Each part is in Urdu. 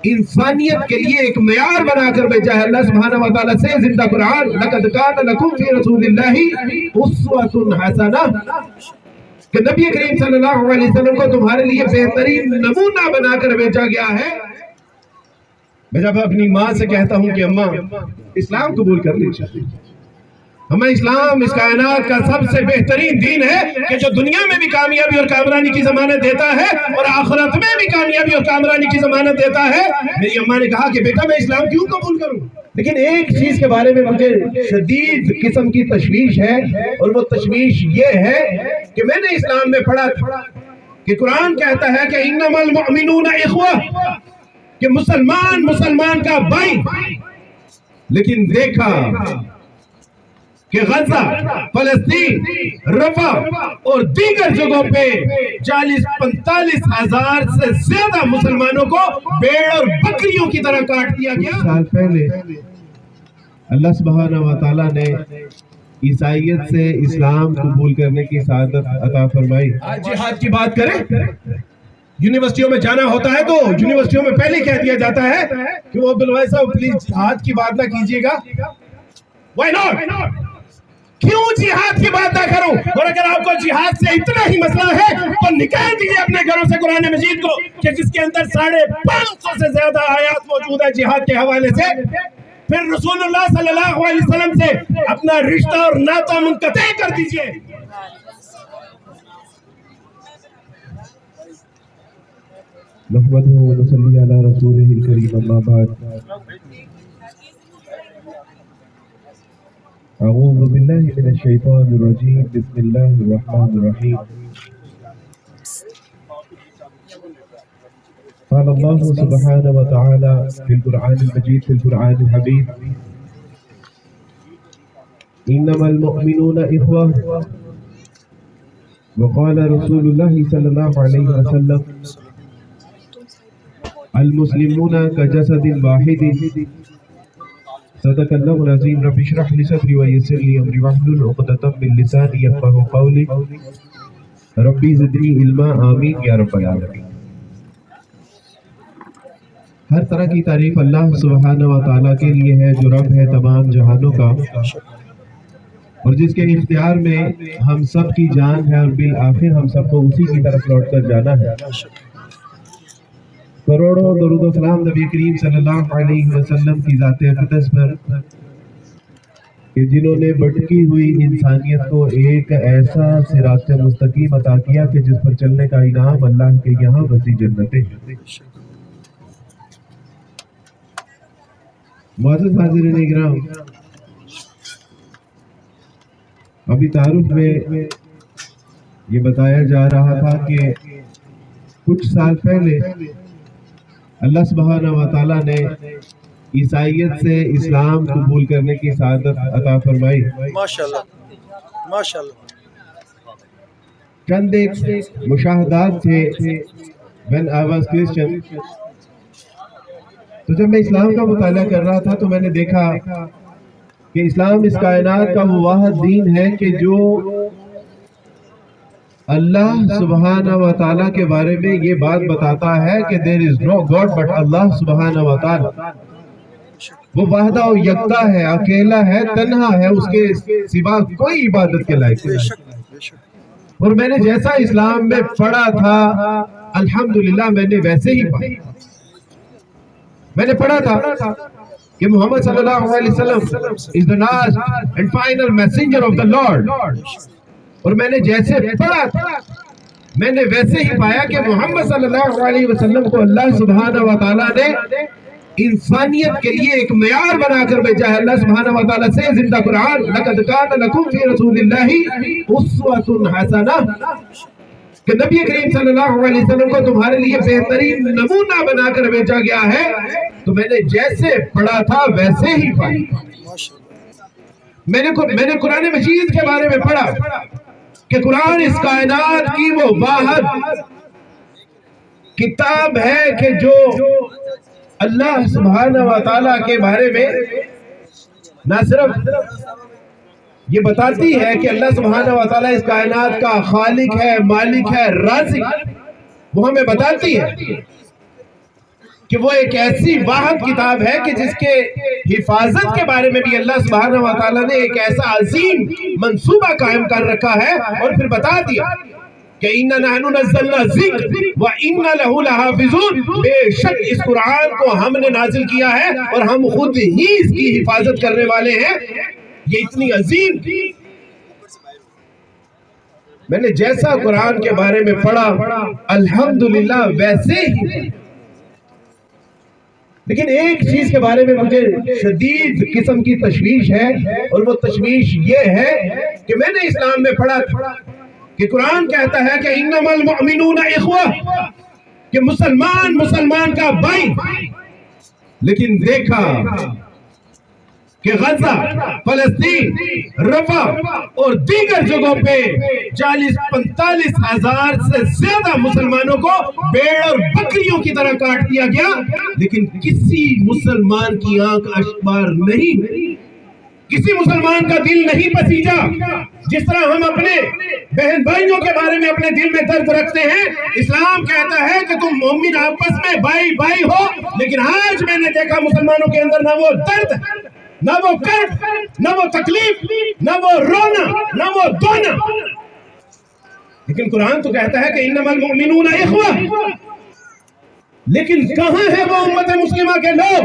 انسانیت کے لیے ایک معیار بنا کر بھیجا ہے اللہ سبحانہ و تعالیٰ سے زندہ قرآن لقد کان لکم فی رسول اللہ اسوۃ حسنہ کہ نبی کریم صلی اللہ علیہ وسلم کو تمہارے لیے بہترین نمونہ بنا کر بھیجا گیا ہے۔ میں جب اپنی ماں سے کہتا ہوں کہ اماں اسلام قبول کر لیجیے، ہمیں اسلام اس کائنات کا سب سے بہترین دین ہے کہ جو دنیا میں بھی کامیابی اور کامرانی کی ضمانت دیتا ہے اور آخرت میں بھی کامیابی اور کامرانی کی ضمانت دیتا ہے۔ میری اماں نے کہا کہ بیٹا میں اسلام کیوں قبول کروں، لیکن ایک چیز کے بارے میں مجھے شدید قسم کی تشویش ہے، اور وہ تشویش یہ ہے کہ میں نے اسلام میں پڑھا تھا کہ قرآن کہتا ہے کہ انما المؤمنون اخوہ، کہ مسلمان کا بھائی، لیکن دیکھا کہ غزہ، فلسطین، رفح اور دیگر جگہوں پہ 40-45 ہزار سے زیادہ مسلمانوں کو بھیڑ اور بکریوں کی طرح کاٹ دیا گیا۔ سال پہلے اللہ سبحانہ و تعالیٰ نے عیسائیت سے اسلام قبول کرنے کی سعادت عطا فرمائی۔ آج جہاد کی بات کریں، یونیورسٹیوں میں جانا ہوتا ہے تو یونیورسٹیوں میں پہلے کہہ دیا جاتا ہے کہ وہ بلوائے صاحب پلیز جہاد کی بات نہ کیجیے گا۔ Why not؟ کیوں جہاد کی بات نہ کروں؟ اور اگر آپ کو جہاد سے اتنا ہی مسئلہ ہے تو نکال دیجیے اپنے گھروں سے قرآن مجید کو کہ جس کے اندر 550 سے زیادہ آیات موجود ہے جہاد کے حوالے سے۔ پھر رسول اللہ صلی اللہ علیہ وسلم سے اپنا رشتہ اور ناطہ منقطع کر دیجیے۔ نحمدہ و نصلی علی رسولہ الکریم، اما بعد۔ اعوذ باللہ من الشیطان الرجیم، بسم اللہ الرحمن الرحیم۔ قال اللہ سبحانہ وتعالی فی القرآن المجید فی القرآن الحمید، انما المؤمنون اخوہ، وقال رسول اللہ صلی اللہ علیہ وسلم المسلمون کجسد واحد، صدق اللہ العظیم۔ رب اشرح لی صدری ویسر لی امری واحلل عقدۃ من لسانی یفقہوا قولی، ربی زدنی علما، آمین یا رب العالمین۔ ہر طرح کی تعریف اللہ سبحانہ و تعالیٰ کے لیے ہے جو رب ہے تمام جہانوں کا، اور جس کے اختیار میں ہم سب کی جان ہے، اور بالآخر ہم سب کو اسی کی طرف لوٹ کر جانا ہے۔ کروڑوں درود و سلام نبی کریم صلی اللہ علیہ وسلم کی ذات اقدس پر کہ جنہوں نے بھٹکی ہوئی انسانیت کو ایک ایسا صراط مستقیم عطا کیا کہ جس پر چلنے کا انعام اللہ کے یہاں وسیع جنتیں۔ معزز حاضرین اکرام، ابھی تعارف میں یہ بتایا جا رہا تھا کہ کچھ سال پہلے اللہ سبحانہ و تعالیٰ نے عیسائیت سے اسلام قبول کرنے کی سعادت عطا فرمائی۔ ماشاءاللہ ماشاءاللہ۔ چند ایک مشاہدات تھے when I was Christian، تو جب میں اسلام کا مطالعہ کر رہا تھا تو میں نے دیکھا کہ اسلام اس کائنات کا وہ واحد دین ہے کہ جو اللہ سبحانہ و تعالیٰ کے بارے میں یہ بات بتاتا ہے کہ there is no God but اللہ سبحانہ و تعالیٰ، وہ وحدہ و یکتا ہے، اکیلا ہے، تنہا ہے، اس کے سوا کوئی عبادت کے لائق نہیں۔ اور میں نے جیسا اسلام میں پڑھا تھا الحمدللہ میں نے ویسے ہی پڑھا۔ میں نے پڑھا تھا کہ محمد صلی اللہ علیہ وسلم is the last and final messenger of the Lord، اور میں نے جیسے پڑھا تھا میں نے ویسے ہی پایا کہ محمد صلی اللہ علیہ وسلم کو اللہ سبحانہ و تعالیٰ نے انسانیت کے لیے ایک معیار بنا کر بھیجا ہے اللہ سبحانہ و تعالیٰ سے زندہ قرآن لقد کان لکم فی رسول اللہ اسوۃ حسنہ، کہ نبی کریم صلی اللہ علیہ وسلم کو تمہارے لیے بہترین نمونہ بنا کر بھیجا گیا ہے۔ تو میں نے جیسے پڑھا تھا ویسے ہی پڑھا۔ میں نے قرآن مجید کے بارے میں پڑھا کہ قرآن اس کائنات کی وہ واحد کتاب ہے کہ جو اللہ سبحانہ و تعالیٰ کے بارے میں نہ صرف یہ بتاتی ہے کہ اللہ سبحانہ و تعالیٰ اس کائنات کا خالق ہے، مالک ہے، رازق، وہ ہمیں بتاتی ہے کہ وہ ایک ایسی واحد کتاب ہے کہ جس کے حفاظت کے بارے میں بھی اللہ سبحانہ و تعالیٰ نے ایک ایسا عظیم منصوبہ قائم کر رکھا ہے، اور پھر بتا دیا کہ اِنَّا نَحْنُ نَزَّلْنَا الذِّكْرَ وَإِنَّا لَهُ لَحَافِظُونَ، بے شک اس قرآن کو ہم نے نازل کیا ہے اور ہم خود ہی اس کی حفاظت کرنے والے ہیں۔ یہ اتنی عظیم، میں نے جیسا قرآن کے بارے میں پڑھا الحمدللہ ویسے ہی، لیکن ایک چیز کے بارے میں مجھے شدید قسم کی تشویش ہے، اور وہ تشویش یہ ہے کہ میں نے اسلام میں پڑھا تھا کہ قرآن کہتا ہے کہ انما المؤمنون اخوہ، کہ مسلمان کا بھائی، لیکن دیکھا کہ غزہ، فلسطین، رفح اور دیگر جگہوں پہ 40-45 ہزار سے زیادہ مسلمانوں کو بھیڑ اور بکریوں کی طرح کاٹ دیا گیا، لیکن کسی مسلمان کی آنکھ اشبار نہیں، کسی مسلمان کا دل نہیں پسیجا۔ جس طرح ہم اپنے بہن بھائیوں کے بارے میں اپنے دل میں درد رکھتے ہیں، اسلام کہتا ہے کہ تم مومن آپس میں بھائی بھائی ہو، لیکن آج میں نے دیکھا مسلمانوں کے اندر نہ وہ درد، نہ وہ کرب، نہ وہ تکلیف، نہ وہ رونا، نہ وہ دونا۔ لیکن قرآن تو کہتا ہے کہ انما المؤمنون اخوہ، لیکن کہاں ہے وہ امت مسلمہ کے لوگ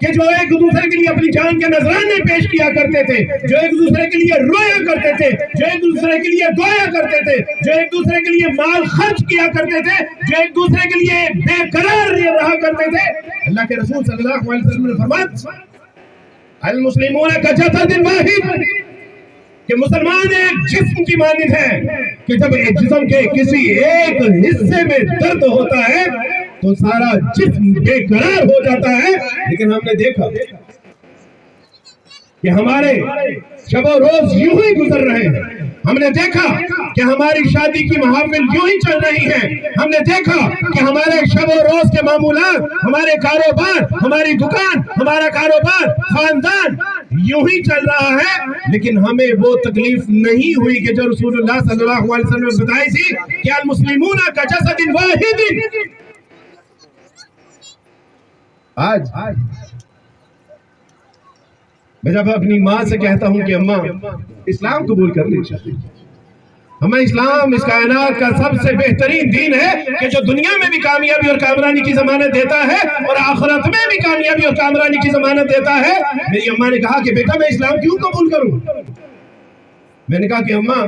کہ جو ایک دوسرے کے لیے اپنی جان کے نذرانے پیش کیا کرتے تھے، جو ایک دوسرے کے لیے رویا کرتے تھے، جو ایک دوسرے کے لیے دعایا کرتے تھے، جو ایک دوسرے کے لیے مال خرچ کیا کرتے تھے، جو ایک دوسرے کے لیے بے قرار رہا کرتے تھے۔ اللہ کے رسول صلی اللہ علیہ وسلم نے فرمایا المسلمون کجسد واحد، کہ مسلمان ایک جسم کی مانند ہے کہ جب ایک جسم کے کسی ایک حصے میں درد ہوتا ہے تو سارا جسم بے قرار ہو جاتا ہے۔ لیکن ہم نے دیکھا کہ ہمارے شب و روز یوں ہی گزر رہے ہیں، ہم نے دیکھا کہ ہماری شادی کی محافل یوں ہی چل رہی ہیں، ہم نے دیکھا کہ ہمارے شب و روز کے معمولات، ہمارے کاروبار، ہماری دکان، ہمارا کاروبار، خاندان یوں ہی چل رہا ہے، لیکن ہمیں وہ تکلیف نہیں ہوئی کہ جو رسول اللہ صلی اللہ علیہ وسلم نے بتائی تھی کہ المسلمون کجسد واحد۔ آج میں جب اپنی ماں سے کہتا ہوں کہ اماں اسلام قبول کر لیں چاہتے ہیں، ہمیں اسلام اس کائنات کا سب سے بہترین دین ہے کہ جو دنیا میں بھی کامیابی اور کامرانی کی ضمانت دیتا ہے اور آخرت میں بھی کامیابی اور کامرانی کی ضمانت دیتا ہے۔ میری اماں نے کہا کہ بیٹا میں اسلام کیوں قبول کروں؟ میں نے کہا کہ اماں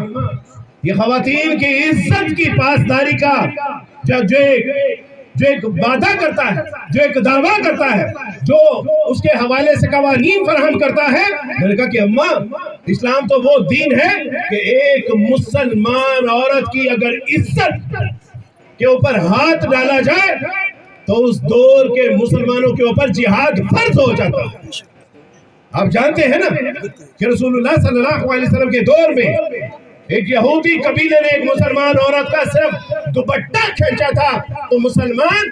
یہ خواتین کی عزت کی پاسداری کا جو ایک وعدہ کرتا ہے، جو ایک دعویٰ کرتا ہے، جو اس کے حوالے سے قوانین فراہم کرتا ہے، میں نے کہا کہ اماں اسلام تو وہ دین ہے کہ ایک مسلمان عورت کی اگر عزت کے اوپر ہاتھ ڈالا جائے تو اس دور کے مسلمانوں کے اوپر جہاد فرض ہو جاتا ہے۔ آپ جانتے ہیں نا کہ رسول اللہ صلی اللہ علیہ وسلم کے دور میں ایک یہودی قبیلے نے ایک مسلمان عورت کا صرف دوپٹہ کھینچا تھا تو مسلمان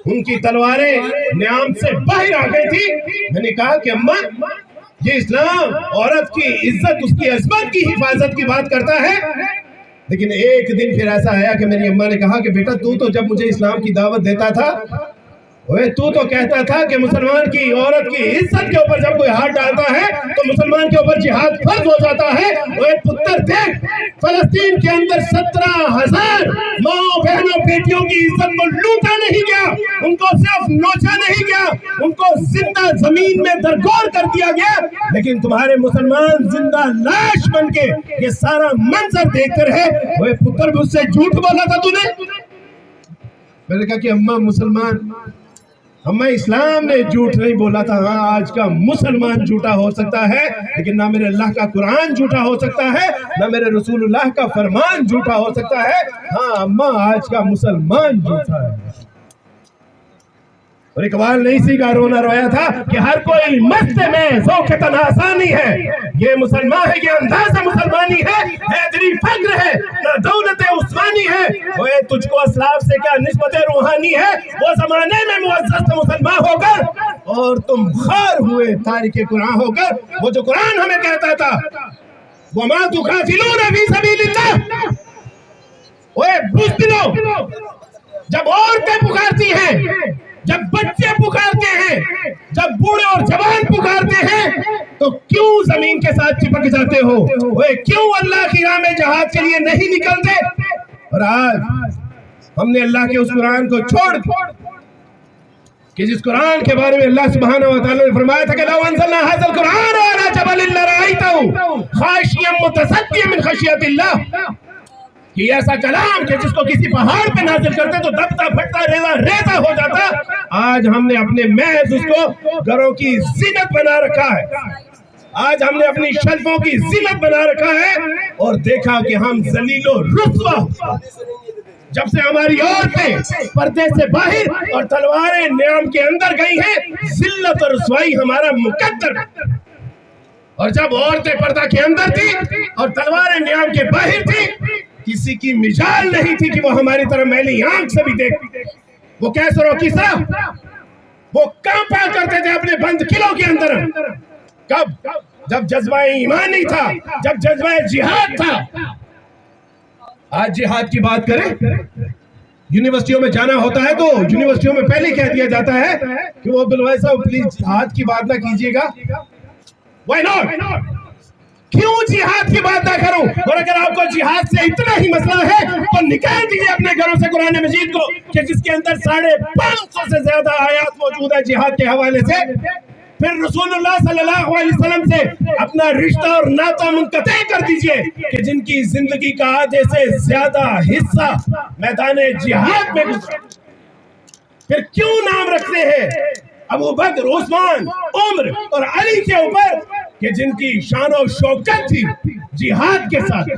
ان کی تلواریں نیام سے باہر آ گئی تھی۔ میں نے کہا کہ اماں یہ اسلام عورت کی عزت، اس کی عظمت کی حفاظت کی بات کرتا ہے، لیکن ایک دن پھر ایسا آیا کہ میری اماں نے کہا کہ بیٹا تو جب مجھے اسلام کی دعوت دیتا تھا تو کہتا تھا کہ مسلمان کی عورت کی عزت کے اوپر جب کوئی ہاتھ ڈالتا ہے تو مسلمان کے اوپر جہاد فرض ہو جاتا ہے۔ وہ پتر دیکھ فلسطین کے اندر 17,000 ماں بہنوں بیٹیوں کی عزت کو لوٹا نہیں گیا، ان کو صرف نوچا نہیں گیا، ان کو زندہ زمین میں درگور کر دیا گیا، لیکن تمہارے مسلمان زندہ لاش بن کے یہ سارا منظر دیکھ کر ہے۔ وہ پتر بھی اس سے جھوٹ بولا تھا تو نے؟ میں نے کہا کہ اماں اسلام نے جھوٹ نہیں بولا تھا، ہاں آج کا مسلمان جھوٹا ہو سکتا ہے لیکن نہ میرے اللہ کا قرآن جھوٹا ہو سکتا ہے، نہ میرے رسول اللہ کا فرمان جھوٹا ہو سکتا ہے۔ ہاں اماں آج کا مسلمان جھوٹا ہے۔ اور اقبال نے اسی کا رونا رویا تھا کہ ہر کوئی مست میں ذوق آسانی ہے، یہ مسلمان ہے، یہ انداز مسلمانی ہے، حیدری فقر ہے نہ دولت عثمانی ہے، وہ تجھ کو اسلاف سے کیا نسبت روحانی ہے، وہ زمانے میں معزز مسلمان ہو کر اور تم خار ہوئے تارک قرآن ہو کر۔ وہ جو قرآن ہمیں کہتا تھا وَمَا تُقَاتِلُونَ فِي سَبِيلِ اللَّهِ، وہ بزدلو جب عورتیں پکارتی ہیں بعد چپک جاتے ہو؟ وہ کیوں اللہ کی راہ میں جہاد کے لیے نہیں نکلتے؟ اور آج ہم نے اللہ کے اس قرآن کو چھوڑ کہ جس قرآن کے بارے میں اللہ سبحانہ و تعالی نے فرمایا تھا کہ لو انزلنا هذا القرآن على جبل لرأيته خاشعا متصدعا من خشیۃ اللہ، کہ ایسا کلام کہ جس کو کسی پہاڑ پہ نازل کرتے تو دبتا پھٹتا ریزہ ہو جاتا، آج ہم نے اپنے محض اس کو گھروں کی زینت بنا رکھا ہے، آج ہم نے اپنی شلفوں کی زینت بنا رکھا ہے، اور دیکھا کہ ہم ذلیل و رسوا جب سے ہماری عورتیں پردے سے باہر اور تلواریں نیام کے اندر گئی ہیں، ذلت اور رسوائی ہمارا مقدر، اور جب عورتیں پردہ کے اندر تھی اور تلواریں نیام کے باہر تھی، کسی کی مجال نہیں تھی کہ وہ ہماری طرح میلی آنکھ سے بھی دیکھتی۔ وہ کیسر و کسرا وہ کانپا کرتے تھے اپنے بند قلعوں کے اندر، کب؟ جب جذبہ ایمان نہیں تھا، جب جذبہ جہاد تھا۔ آج جہاد کی بات کریں، یونیورسٹیوں میں جانا ہوتا ہے تو یونیورسٹیوں میں پہلے کہہ دیا جاتا ہے کہ وہ عبدالوہاب صاحب پلیز جہاد کی بات نہ کیجیے گا۔ Why not؟ کیوں جہاد کی بات نہ کروں؟ اور اگر آپ کو جہاد سے اتنا ہی مسئلہ ہے تو نکال دیجئے اپنے گھروں سے قرآن مجید کو، کہ جس کے اندر 550 سے زیادہ آیات موجود ہے جہاد کے حوالے سے، پھر رسول اللہ صلی اللہ علیہ وسلم سے اپنا رشتہ اور ناطہ منقطع کر دیجئے کہ جن کی زندگی کا آدھے سے زیادہ حصہ میدان جہاد میں گزرا۔ پھر کیوں نام رکھتے ہیں ابو بکر، عثمان، عمر اور علی کے اوپر کہ جن کی شان و شوکت تھی جہاد کے ساتھ؟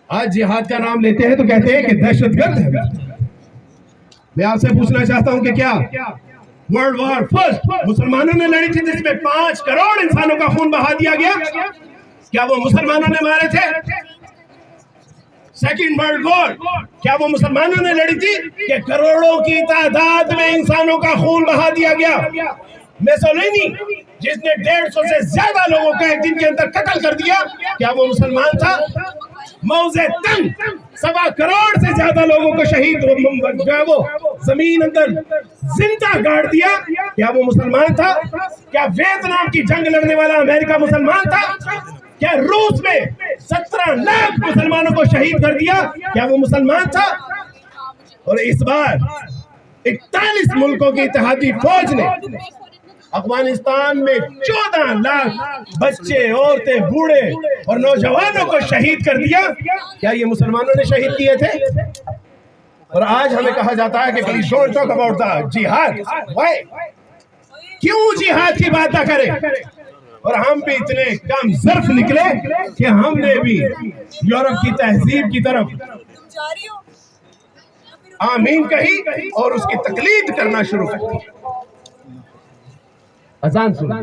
آج جہاد کا نام لیتے ہیں تو کہتے ہیں کہ دہشت گرد ہے۔ میں آپ سے پوچھنا چاہتا ہوں کہ کیا ورلڈ وار فرسٹ مسلمانوں نے لڑی تھی جس میں 5 کروڑ انسانوں کا خون بہا دیا گیا؟ کیا وہ مسلمانوں نے مارے تھے؟ سیکنڈ ورلڈ وار کیا وہ مسلمانوں نے لڑی تھی کہ کروڑوں کی تعداد میں انسانوں کا خون بہا دیا گیا؟ میسولینی جس نے 150 سے زیادہ لوگوں کا ایک دن کے اندر قتل کر دیا، کیا وہ مسلمان تھا؟ ماؤ زیدونگ 1.25 کروڑ سے زیادہ لوگوں کو شہید وہ زمین اندر زندہ گاڑ دیا، کیا وہ مسلمان تھا؟ کیا ویتنام کی جنگ لڑنے والا امریکہ مسلمان تھا؟ کیا روس میں 17 لاکھ مسلمانوں کو شہید کر دیا، کیا وہ مسلمان تھا؟ اور اس بار 41 ملکوں کی اتحادی فوج نے افغانستان میں 14 لاکھ بچے، عورتیں، بوڑھے اور نوجوانوں کو شہید کر دیا، کیا یہ مسلمانوں نے شہید کیے تھے؟ اور آج ہمیں کہا جاتا ہے کہ please don't talk about the جہاد۔ وائی؟ کیوں جہاد کی بات نہ کریں؟ اور ہم بھی اتنے کم ظرف نکلے کہ ہم نے بھی یورپ کی تہذیب کی طرف آمین کہی اور اس کی تقلید کرنا شروع کر دی۔ اذان سنو۔